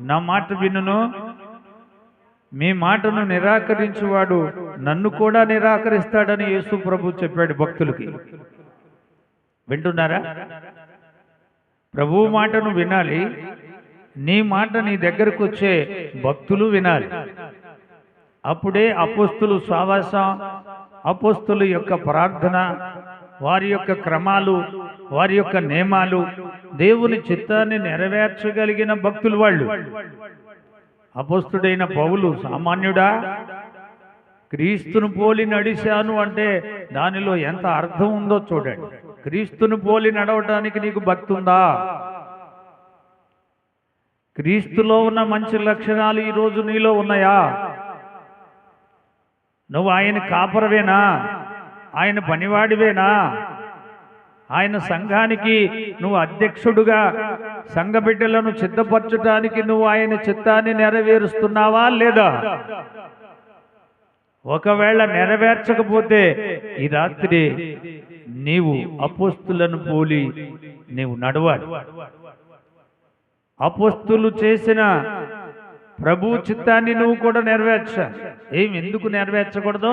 నా మాట వినును, మీ మాటను నిరాకరించువాడు నన్ను కూడా నిరాకరిస్తాడని యేసు ప్రభు చెప్పాడు భక్తులకి. వింటున్నారా? ప్రభువు మాటను వినాలి, నీ మాట నీ దగ్గరకు వచ్చే భక్తులు వినాలి. అప్పుడే అపోస్తులు సావాసం, అపోస్తుల యొక్క ప్రార్థన, వారి యొక్క క్రమాలు, వారి యొక్క నియమాలు, దేవుని చిత్తాన్ని నెరవేర్చగలిగిన భక్తులు వాళ్ళు. అపోస్తుడైన పౌలు సామాన్యుడా? క్రీస్తును పోలి నడిచాను అంటే దానిలో ఎంత అర్థం ఉందో చూడండి. క్రీస్తును పోలి నడవటానికి నీకు భక్తి ఉందా? క్రీస్తులో ఉన్న మంచి లక్షణాలు ఈరోజు నీలో ఉన్నాయా? నువ్వు ఆయన కాపరవేనా? ఆయన పనివాడివేనా? ఆయన సంఘానికి నువ్వు అధ్యక్షుడుగా సంఘ బిడ్డలను సిద్ధపరచడానికి నువ్వు ఆయన చిత్తాన్ని నెరవేరుస్తున్నావా లేదా? ఒకవేళ నెరవేర్చకపోతే ఈ రాత్రి నీవు అపోస్తులను పోలి నీవు నడవాలి. అపోస్తులు చేసిన ప్రభు చిత్తాన్ని నువ్వు కూడా నెరవేర్చాలి. ఎందుకు నెరవేర్చకూడదు?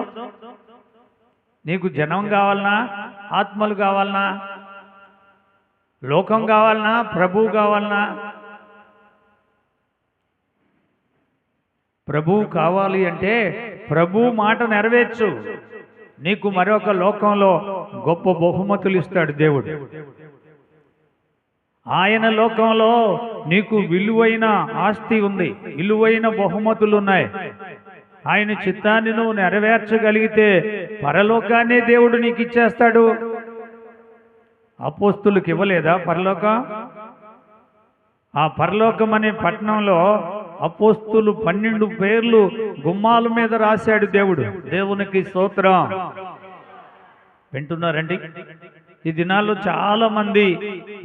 నీకు జనం కావాలనా? ఆత్మలు కావాలనా? లోకం కావాలనా? ప్రభువు కావాలనా? ప్రభువు కావాలి అంటే ప్రభు మాట నెరవేర్చు. నీకు మరొక లోకంలో గొప్ప బహుమతులు ఇస్తాడు దేవుడు. ఆయన లోకంలో నీకు విలువైన ఆస్తి ఉంది, విలువైన బహుమతులు ఉన్నాయి. ఆయన చిత్తాన్ని నువ్వు నెరవేర్చగలిగితే పరలోకాన్ని దేవుడు నీకు ఇచ్చేస్తాడు. అపోస్తులకు ఇవ్వలేదా పరలోకం? ఆ పరలోకం అనే పట్టణంలో అపోస్తులు 12 పేర్లు గుమ్మాల మీద రాశాడు దేవుడు. దేవునికి స్తోత్రం. వింటున్నారండి? ఈ దినాల్లో చాలా మంది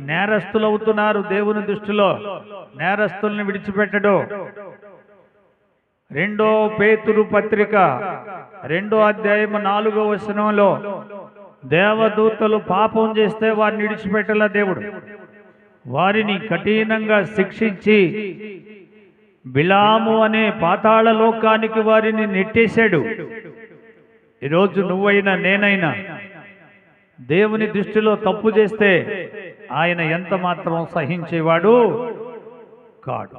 నేరస్తులు అవుతున్నారు. దేవుని దృష్టిలో నేరస్తుల్ని విడిచిపెట్టడు. 2 పేతురు పత్రిక 2వ అధ్యాయం 4వ వచనంలో దేవదూతలు పాపం చేస్తే వారిని విడిచిపెట్టల దేవుడు. వారిని కఠినంగా శిక్షించి బిలాము అనే పాతాళ లోకానికి వారిని నెట్టేశాడు. ఈరోజు నువ్వైనా నేనైనా దేవుని దృష్టిలో తప్పు చేస్తే ఆయన ఎంత మాత్రం సహించేవాడు కాడు.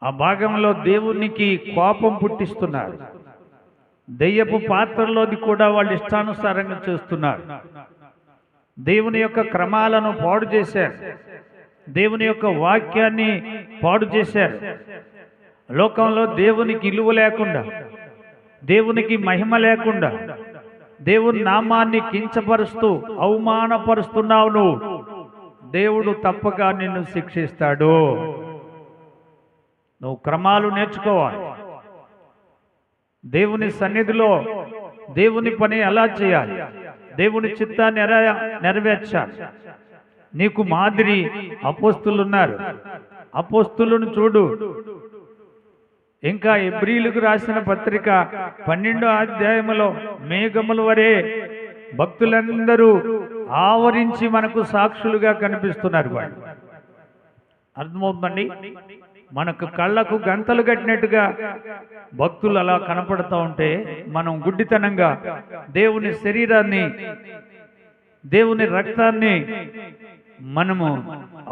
ఆ భాగంలో దేవునికి కోపం పుట్టిస్తున్నారు. దెయ్యపు పాత్రలోది కూడా వాళ్ళు ఇష్టానుసారంగా చేస్తున్నారు. దేవుని యొక్క క్రమాలను పాడు చేశారు, దేవుని యొక్క వాక్యాన్ని పాడు చేశారు. లోకంలో దేవునికి విలువ లేకుండా, దేవునికి మహిమ లేకుండా, దేవుని నామాన్ని కించపరుస్తూ అవమానపరుస్తున్నావు నువ్వు. దేవుడు తప్పక నిన్ను శిక్షిస్తాడు. నువ్వు క్రమాలు నేర్చుకోవాలి. దేవుని సన్నిధిలో దేవుని పని ఎలా చేయాలి, దేవుని చిత్తాన్ని ఎలా నెరవేర్చాలి. నీకు మాదిరి అపోస్తులు ఉన్నారు. అపోస్తులను చూడు. ఇంకా హెబ్రీయులకు రాసిన పత్రిక 12వ అధ్యాయములో మేఘముల వరే భక్తులందరూ ఆవరించి మనకు సాక్షులుగా కనిపిస్తున్నారు. వాళ్ళు అర్థమవుతుందండి. మనకు కళ్ళకు గంతలు కట్టినట్టుగా భక్తులు అలా కనపడుతూ ఉంటే మనం గుడ్డితనంగా దేవుని శరీరాన్ని, దేవుని రక్తాన్ని మనము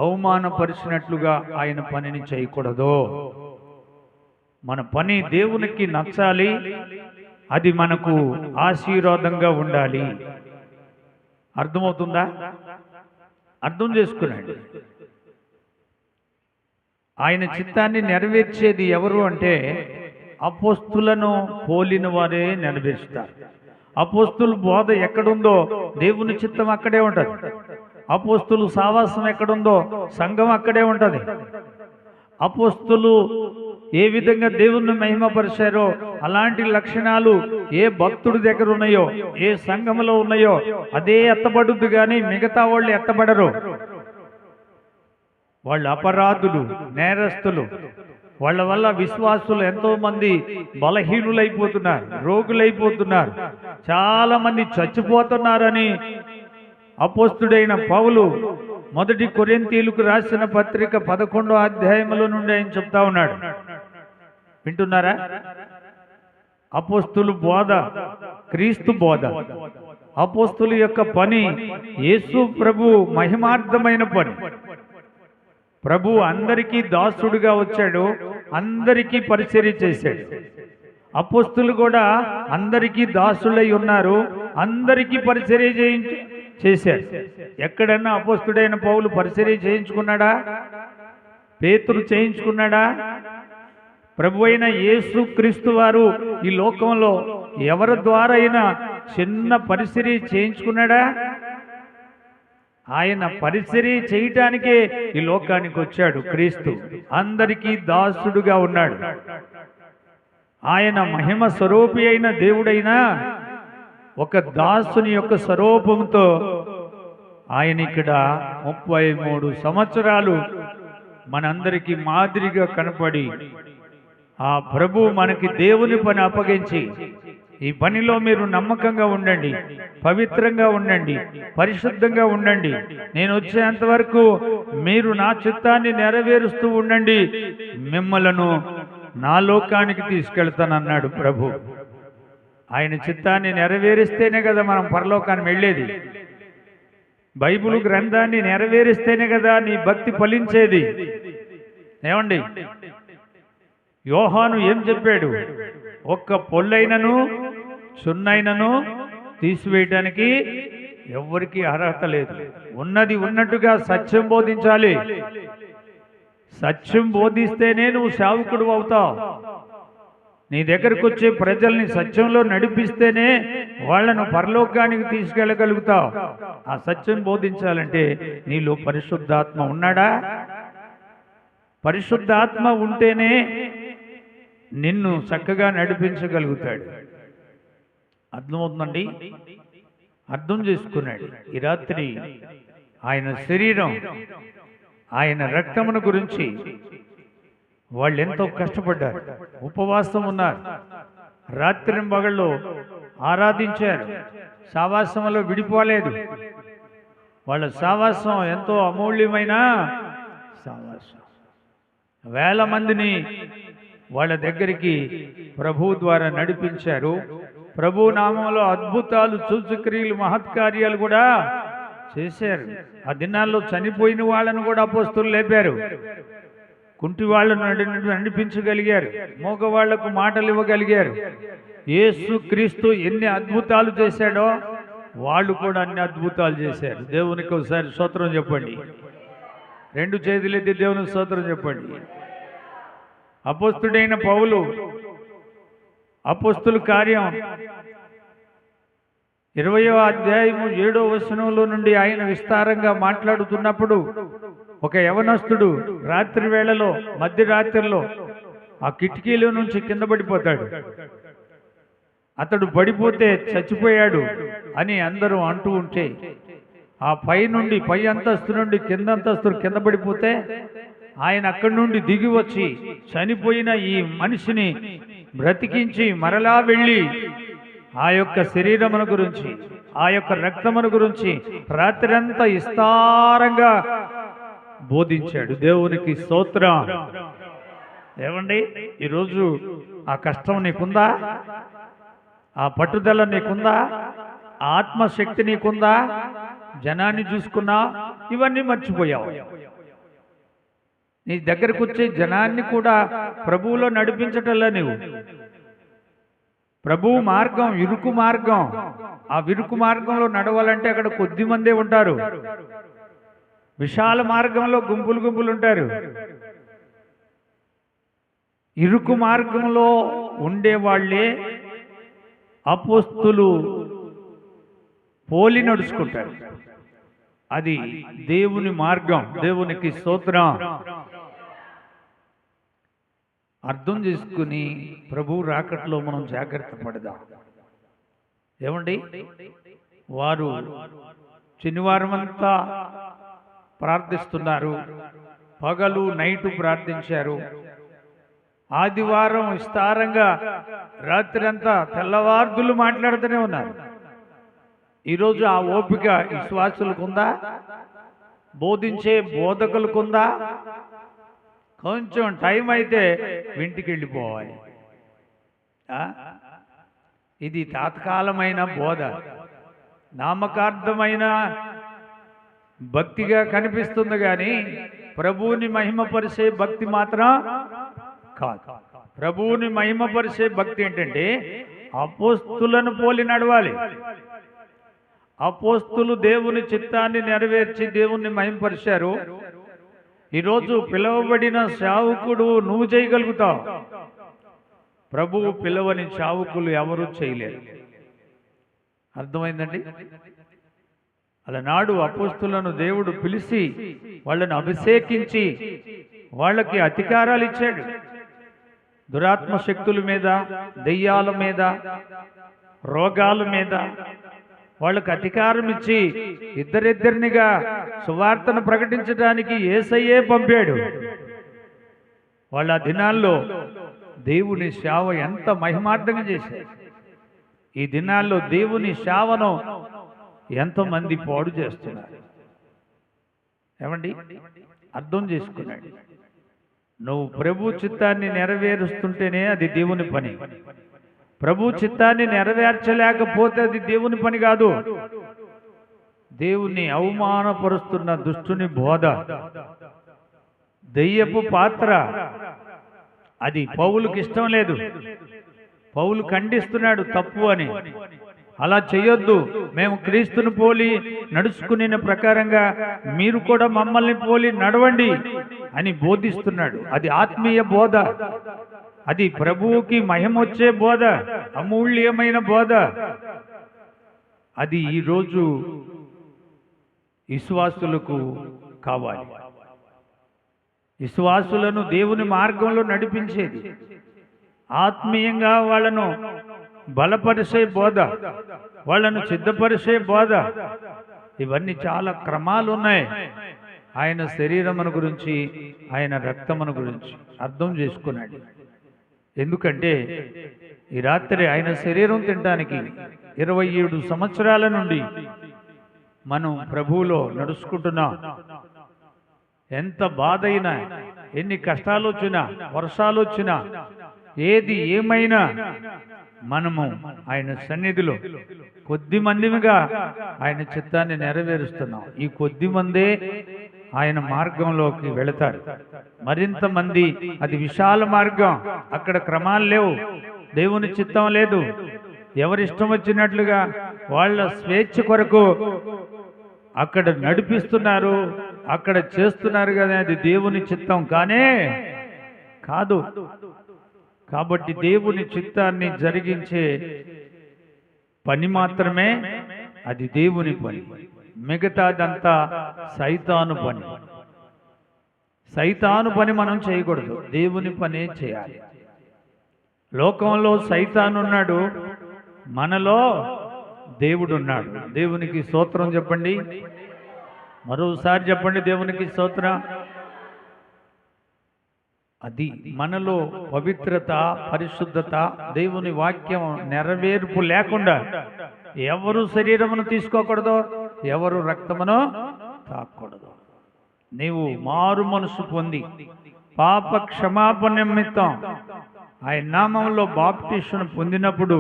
అవమానపరిచినట్లుగా ఆయన పనిని చేయకూడదు. మన పని దేవునికి నచ్చాలి, అది మనకు ఆశీర్వాదంగా ఉండాలి. అర్థమవుతుందా? అర్థం చేసుకునండి. ఆయన చిత్తాన్ని నెరవేర్చేది ఎవరు అంటే అపోస్తులను పోలిన వారే నెరవేరుస్తారు. అపోస్తుల బోధ ఎక్కడుందో దేవుని చిత్తం అక్కడే ఉంటుంది. అపోస్తులు సావాసం ఎక్కడుందో సంఘం అక్కడే ఉంటుంది. అపోస్తులు ఏ విధంగా దేవుణ్ణి మహిమపరిచారో అలాంటి లక్షణాలు ఏ భక్తుడి దగ్గర ఉన్నాయో, ఏ సంఘంలో ఉన్నాయో అదే ఎత్తబడుద్ది, కానీ మిగతా వాళ్ళు ఎత్తబడరు. వాళ్ళు అపరాధులు, నేరస్తులు. వాళ్ళ వల్ల విశ్వాసులు ఎంతో మంది బలహీనులైపోతున్నారు, రోగులైపోతున్నారు, చాలా మంది చచ్చిపోతున్నారని అపోస్తుడైన పౌలు మొదటి కొరింథీయులకు రాసిన పత్రిక 11వ అధ్యాయంలో నుండి ఆయన చెప్తా ఉన్నాడు. వింటున్నారా? అపోస్తులు బోధ క్రీస్తు బోధ. అపోస్తుల యొక్క పని యేసు ప్రభు మహిమార్థమైన పని. ప్రభు అందరికీ దాసుడుగా వచ్చాడు, అందరికీ పరిచర్య చేశాడు. అపోస్తులు కూడా అందరికీ దాసులై ఉన్నారు, అందరికీ పరిచర్య చేశాడు. ఎక్కడన్నా అపోస్తుడైన పౌలు పరిచర్య చేయించుకున్నాడా? పేతురు చేయించుకున్నాడా? ప్రభు అయిన యేసు క్రీస్తు వారు ఈ లోకంలో ఎవరి ద్వారా అయినా చిన్న పరిచర్య చేయించుకున్నాడా? ఆయన పరిచర్య చేయటానికే ఈ లోకానికి వచ్చాడు క్రీస్తు. అందరికీ దాసుడుగా ఉన్నాడు. ఆయన మహిమ స్వరూపి అయిన దేవుడైనా ఒక దాసుని యొక్క స్వరూపంతో ఆయన ఇక్కడ 33 సంవత్సరాలు మనందరికీ మాదిరిగా కనపడి, ఆ ప్రభు మనకి దేవుని పని అప్పగించి, ఈ పనిలో మీరు నమ్మకంగా ఉండండి, పవిత్రంగా ఉండండి, పరిశుద్ధంగా ఉండండి, నేను వచ్చేంత వరకు మీరు నా చిత్తాన్ని నెరవేరుస్తూ ఉండండి, మిమ్మలను నా లోకానికి తీసుకెళ్తానన్నాడు ప్రభు. ఆయన చిత్తాన్ని నెరవేరిస్తేనే కదా మనం పరలోకానికి వెళ్ళేది. బైబిల్ గ్రంథాన్ని నెరవేరిస్తేనే కదా నీ భక్తి ఫలించేది. ఏమండి, యోహాను ఏం చెప్పాడు? ఒక్క పొల్లైనను సున్నైనను తీసివేయటానికి ఎవరికి అర్హత లేదు. ఉన్నది ఉన్నట్టుగా సత్యం బోధించాలి. సత్యం బోధిస్తేనే నువ్వు సేవకుడు అవుతావు. నీ దగ్గరకు వచ్చే ప్రజల్ని సత్యంలో నడిపిస్తేనే వాళ్ళను పరలోకానికి తీసుకెళ్ళగలుగుతావు. ఆ సత్యం బోధించాలంటే నీలో పరిశుద్ధాత్మ ఉన్నాడా? పరిశుద్ధాత్మ ఉంటేనే నిన్ను చక్కగా నడిపించగలుగుతాడు. అర్థమవుతుందండి? అర్థం చేసుకున్నాడు. ఈ రాత్రి ఆయన శరీరం, ఆయన రక్తమును గురించి వాళ్ళు ఎంతో కష్టపడ్డారు, ఉపవాసం ఉన్నారు, రాత్రింబగళ్ళు ఆరాధించారు, సావాసంలో విడిపోలేదు. వాళ్ళ సావాసం ఎంతో అమూల్యమైన సావాసం. వేల మందిని వాళ్ళ దగ్గరికి ప్రభు ద్వారా నడిపించారు. ప్రభు నామంలో అద్భుతాలు, సూచక్రియలు, మహత్కార్యాలు కూడా చేశారు. ఆ దినాల్లో చనిపోయిన వాళ్ళను కూడా అపోస్తులు లేపారు. కుంటి వాళ్ళను నడిపించగలిగారు, మోగవాళ్లకు మాటలు ఇవ్వగలిగారు. యేసు క్రీస్తు ఎన్ని అద్భుతాలు చేశాడో వాళ్ళు కూడా అన్ని అద్భుతాలు చేశారు. దేవునికి ఒకసారి స్తోత్రం చెప్పండి. 2 చేతులెత్తి దేవునికి స్తోత్రం చెప్పండి. అపోస్తుడైన పౌలు అపోస్తుల కార్యం 20వ అధ్యాయము 7వ వచనంలో నుండి ఆయన విస్తారంగా మాట్లాడుతున్నప్పుడు ఒక యవనస్తుడు రాత్రి వేళలో, మధ్యరాత్రిలో ఆ కిటికీలో నుంచి కింద పడిపోతాడు. అతడు పడిపోతే చచ్చిపోయాడు అని అందరూ అంటూ ఉంటే, ఆ పై అంతస్తు నుండి కింద అంతస్తు కింద పడిపోతే ఆయన అక్కడి నుండి దిగి వచ్చి చనిపోయిన ఈ మనిషిని బ్రతికించి మరలా వెళ్ళి ఆ యొక్క శరీరమును గురించి, ఆ యొక్క రక్తమును గురించి రాత్రంతా విస్తారంగా బోధించాడు. దేవునికి స్తోత్రం. ఏమండి, ఈరోజు ఆ కష్టం నీకుందా? ఆ పట్టుదల నీకుందా? ఆ ఆత్మశక్తి నీకుందా? జనాన్ని చూసుకున్నా ఇవన్నీ మర్చిపోయావు. నీ దగ్గరకు వచ్చే జనాన్ని కూడా ప్రభువులో నడిపించటంలా నీవు. ప్రభువు మార్గం ఇరుకు మార్గం. ఆ ఇరుకు మార్గంలో నడవాలంటే అక్కడ కొద్ది మందే ఉంటారు. విశాల మార్గంలో గుంపులు గుంపులు ఉంటారు. ఇరుకు మార్గంలో ఉండేవాళ్లే అపోస్తులు పోలి నడుచుకుంటారు. అది దేవుని మార్గం. దేవునికి స్తోత్రం. అర్థం చేసుకుని ప్రభు రాకట్లో మనం జాగ్రత్త పడదాం. ఏమండి, వారు శనివారం అంతా ప్రార్థిస్తున్నారు, పగలు నైటు ప్రార్థించారు. ఆదివారం విస్తారంగా రాత్రి అంతా తెల్లవార్దులు మాట్లాడుతూనే ఉన్నారు. ఈరోజు ఆ ఓపిక విశ్వాసులకుందా? బోధించే బోధకులకుందా? కొంచెం టైం అయితే ఇంటికి వెళ్ళిపోవాలి. ఇది తాత్కాలమైన బోధ, నామకార్థమైన భక్తిగా కనిపిస్తుంది కానీ ప్రభువుని మహిమపరిచే భక్తి మాత్రం కాదు. ప్రభువుని మహిమపరిచే భక్తి ఏంటంటే అపోస్తులను పోలి నడవాలి. అపోస్తులు దేవుని చిత్తాన్ని నెరవేర్చి దేవుణ్ణి మహిమపరిచారు. ఈరోజు పిలువబడిన సేవకుడు నువ్వు చేయగలుగుతావు. ప్రభువు పిలువని సేవకులు ఎవరూ చేయలేరు. అర్థమైందండి? అలనాడు అపోస్తులను దేవుడు పిలిచి వాళ్ళని అభిషేకించి వాళ్ళకి అధికారాలు ఇచ్చాడు. దురాత్మ శక్తుల మీద, దెయ్యాల మీద, రోగాల మీద వాళ్ళకు అధికారం ఇచ్చి ఇద్దరిద్దరినిగా సువార్తను ప్రకటించడానికి యేసయ్యే పంపాడు. వాళ్ళ దినాల్లో దేవుని సేవ ఎంత మహిమార్థంగా చేశారు. ఈ దినాల్లో దేవుని సేవను ఎంతమంది పాడు చేస్తున్నారు. ఏమండి, అర్థం చేసుకున్నాడు. నువ్వు ప్రభు చిత్తాన్ని నెరవేరుస్తుంటేనే అది దేవుని పని. ప్రభు చిత్తాన్ని నెరవేర్చలేకపోతే అది దేవుని పని కాదు. దేవుని అవమానపరుస్తున్న దుష్టుని బోధ, దెయ్యపు పాత్ర, అది పౌలుకి ఇష్టం లేదు. పౌలు ఖండిస్తున్నాడు తప్పు అని. అలా చేయొద్దు, మేము క్రీస్తుని పోలి నడుచుకునే ప్రకారంగా మీరు కూడా మమ్మల్ని పోలి నడవండి అని బోధిస్తున్నాడు. అది ఆత్మీయ బోధ, అది ప్రభువుకి మహిమొచ్చే బోధ, అమూల్యమైన బోధ. అది ఈరోజు విశ్వాసులకు కావాలి. విశ్వాసులను దేవుని మార్గంలో నడిపించేది, ఆత్మీయంగా వాళ్ళను బలపరిచే బోధ, వాళ్ళను సిద్ధపరిచే బోధ. ఇవన్నీ చాలా క్రమాలు ఉన్నాయి. ఆయన శరీరమును గురించి, ఆయన రక్తమును గురించి అర్థం చేసుకున్నాడు. ఎందుకంటే ఈ రాత్రి ఆయన శరీరం తినడానికి 27 సంవత్సరాల నుండి మనం ప్రభువులో నడుచుకుంటున్నాం. ఎంత బాధ అయినా, ఎన్ని కష్టాలు వచ్చినా, వర్షాలు వచ్చినా, ఏది ఏమైనా మనము ఆయన సన్నిధిలో కొద్ది మందిగా ఆయన చిత్తాన్ని నెరవేరుస్తున్నాం. ఈ కొద్ది మందే ఆయన మార్గంలోకి వెళతారు. మరింత మంది, అది విశాల మార్గం, అక్కడ క్రమాలు లేవు, దేవుని చిత్తం లేదు. ఎవరిష్టం వచ్చినట్లుగా వాళ్ళ స్వేచ్ఛ కొరకు అక్కడ నడిపిస్తున్నారు, అక్కడ చేస్తున్నారు కదా, అది దేవుని చిత్తం కానే కాదు. కాబట్టి దేవుని చిత్తాన్ని జరిగించే పని మాత్రమే అది దేవుని పని. మిగతాదంతా సైతాను పని. సైతాను పని మనం చేయకూడదు, దేవుని పనే చేయాలి. లోకంలో సైతాను ఉన్నాడు, మనలో దేవుడు ఉన్నాడు. దేవునికి స్తోత్రం చెప్పండి. మరోసారి చెప్పండి, దేవునికి స్తోత్రం. అది మనలో పవిత్రత, పరిశుద్ధత, దేవుని వాక్యం నెరవేర్పు లేకుండా ఎవరు శరీరమును తీసుకోకూడదు, ఎవరు రక్తమును తాకూడదు. నీవు మారు మనసు పొంది పాప క్షమాపణ నిమిత్తం ఆయన నామంలో బాప్టిస్టును పొందినప్పుడు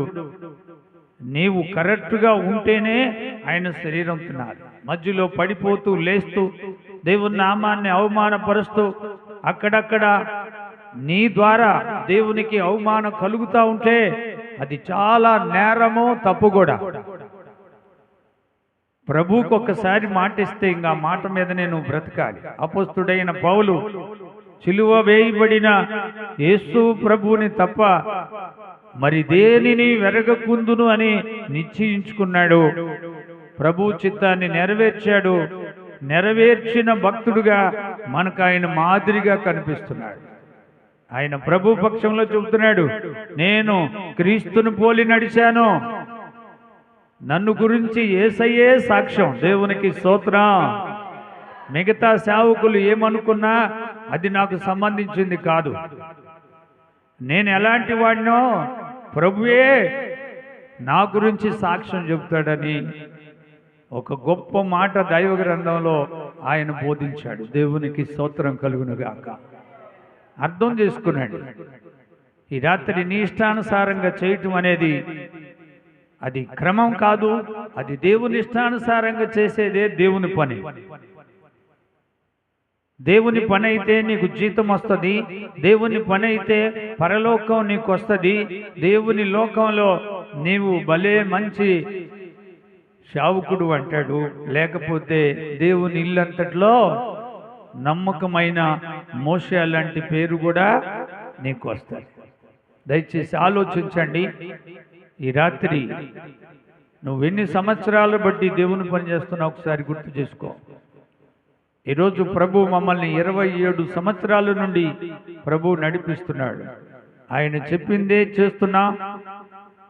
నీవు కరెక్ట్గా ఉంటేనే ఆయన శరీరం తినాలి. మధ్యలో పడిపోతూ లేస్తూ దేవుని నామాన్ని అవమానపరుస్తూ అక్కడక్కడ నీ ద్వారా దేవునికి అవమానం కలుగుతూ ఉంటే అది చాలా నేరము, తప్పు కూడా. ప్రభువుకు ఒక్కసారి మాటిస్తే ఇంకా మాట మీదనే నువ్వు బ్రతకాలి. అపొస్తలుడైన పౌలు సిలువ వేయబడిన యేసు ప్రభువుని తప్ప మరి దేనిని వెరగకుందును అని నిశ్చయించుకున్నాడు. ప్రభు చిత్తాన్ని నెరవేర్చాడు. నెరవేర్చిన భక్తుడుగా మనకు ఆయన మాదిరిగా కనిపిస్తున్నాడు. ఆయన ప్రభు పక్షంలో చెబుతున్నాడు, నేను క్రీస్తును పోలి నడిచాను. నన్ను గురించి యేసయ్యే సాక్ష్యం. దేవునికి స్తోత్రం. మిగతా సేవకులు ఏమనుకున్నా అది నాకు సంబంధించింది కాదు. నేను ఎలాంటి వాడినో ప్రభువే నా గురించి సాక్ష్యం చెబుతాడని ఒక గొప్ప మాట దైవ గ్రంథంలో ఆయన బోధించాడు. దేవునికి స్తోత్రం కలుగునుగాక. అర్థం చేసుకున్నాడు. ఈ రాత్రి నీ ఇష్టానుసారంగా చేయటం అనేది అది క్రమం కాదు. అది దేవుని ఇష్టానుసారంగా చేసేదే దేవుని పని. దేవుని పని అయితే నీకు జీతం వస్తుంది. దేవుని పని అయితే పరలోకం నీకు వస్తుంది. దేవుని లోకంలో నీవు భలే మంచి శావుకుడు అంటాడు. లేకపోతే దేవుని ఇల్లంతట్లో నమ్మకమైన మోషే లాంటి పేరు కూడా నీకు వస్తుంది. దయచేసి ఆలోచించండి. ఈ రాత్రి నువ్వెన్ని సంవత్సరాలు బట్టి దేవుని పని చేస్తున్నావు ఒకసారి గుర్తు చేసుకో. ఈరోజు ప్రభు మమ్మల్ని 27 సంవత్సరాల నుండి ప్రభు నడిపిస్తున్నాడు. ఆయన చెప్పిందే చేస్తున్నా,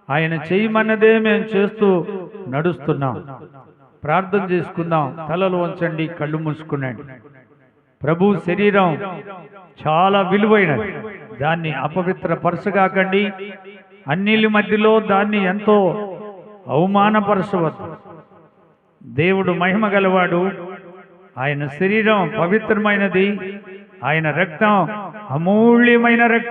ఆయన చేయమన్నదే మేము చేస్తూ నడుస్తున్నాం. ప్రార్థన చేసుకుందాం. తలలు వంచండి, కళ్ళు మూసుకునండి. ప్రభు శరీరం చాలా విలువైనది. దాన్ని అపవిత్రపరచగాకండి. అన్నిల మధ్యలో దాన్ని ఎంతో అవమానపరచవద్దు. దేవుడు మహిమ గలవాడు. ఆయన శరీరం పవిత్రమైనది. ఆయన రక్తం అమూల్యమైన రక్తం.